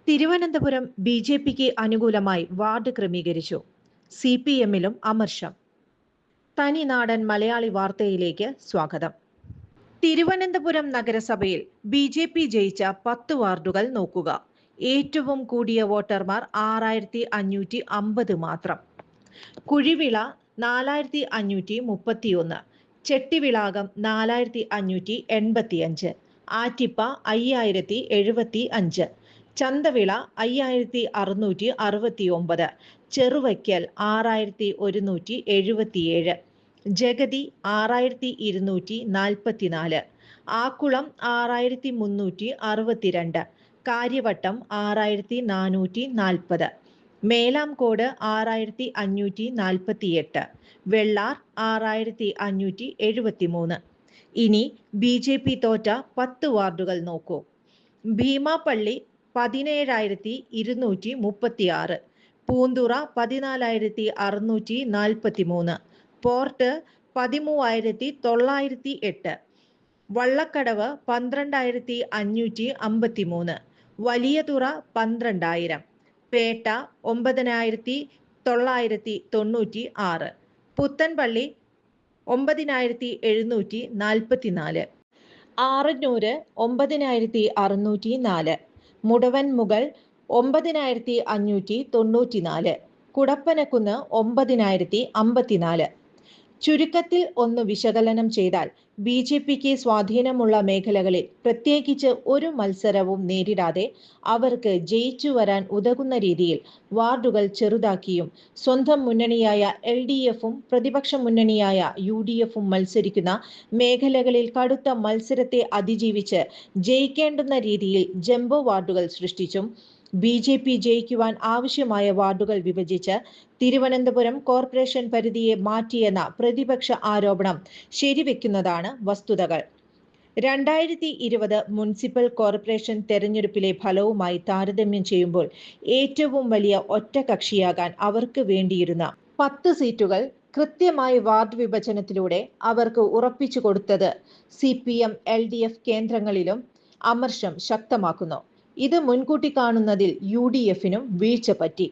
തിരുവനന്തപുരം ബി.ജെ.പിക്ക് അനുകൂലമായി വാർഡ് ക്രമീകരിച്ചു. CPM-ലും അമർഷം. തനിനാടൻ മലയാളി വാർത്തയിലേക്ക് സ്വാഗതം. തിരുവനന്തപുരം നഗരസഭയിൽ ബി.ജെ.പി ജയിച്ച 10 വാർഡുകൾ നോക്കുക. ഏറ്റവും കൂടിയ വോട്ടർമാർ 6550 മാത്രം. കുഴിവിള 4531, ചെട്ടിവിളാകം 4585, ആറ്റിപ്പ 5075, ചന്തവിള 5669, ചെറുവയ്ക്കൽ 6177, ജഗതി 6244, ആക്കുളം 6362, കാര്യവട്ടം 6440, മേലാംകോട് 6548, വെള്ളാർ 6573. ഇനി ബി.ജെ.പി തോറ്റ 10 വാർഡുകൾ നോക്കൂ. ഭീമാപ്പള്ളി 17236, പൂന്തുറ 14643, പോർട്ട് 13908, വള്ളക്കടവ് 12553, വലിയതുറ 12000, പേട്ട 9996, പുത്തൻപള്ളി 9744, ആറന്നൂര് 9604, മുടവൻമുകൾ 9594, കുടപ്പനക്കുന്ന് 9054. ചുരുക്കത്തിൽ ഒന്ന് വിശകലനം ചെയ്താൽ ബി.ജെ.പിക്ക് സ്വാധീനമുള്ള മേഖലകളിൽ പ്രത്യേകിച്ച് ഒരു മത്സരവും നേരിടാതെ അവർക്ക് ജയിച്ചു വരാൻ ഉതകുന്ന രീതിയിൽ വാർഡുകൾ ചെറുതാക്കിയും സ്വന്തം മുന്നണിയായ LDF-ഉം പ്രതിപക്ഷ മുന്നണിയായ UDF-ഉം മത്സരിക്കുന്ന മേഖലകളിൽ കടുത്ത മത്സരത്തെ അതിജീവിച്ച് ജയിക്കേണ്ടുന്ന രീതിയിൽ ജംബോ വാർഡുകൾ സൃഷ്ടിച്ചും ബി.ജെ.പി ജയിക്കുവാൻ ആവശ്യമായ വാർഡുകൾ വിഭജിച്ച് തിരുവനന്തപുരം കോർപ്പറേഷൻ പരിധിയെ മാറ്റിയെന്ന പ്രതിപക്ഷ ആരോപണം ശരിവെക്കുന്നതാണ് വസ്തുതകൾ. 2020 മുനിസിപ്പൽ കോർപ്പറേഷൻ തെരഞ്ഞെടുപ്പിലെ ഫലവുമായി താരതമ്യം ചെയ്യുമ്പോൾ ഏറ്റവും വലിയ ഒറ്റകക്ഷിയാകാൻ അവർക്ക് വേണ്ടിയിരുന്ന 10 സീറ്റുകൾ കൃത്യമായി വാർഡ് വിഭജനത്തിലൂടെ അവർക്ക് ഉറപ്പിച്ചു കൊടുത്തത് CPM LDF കേന്ദ്രങ്ങളിലും അമർഷം ശക്തമാക്കുന്നു. ഇത് മുൻകൂട്ടി കാണുന്നതിൽ UDF-നും വീഴ്ച പറ്റി.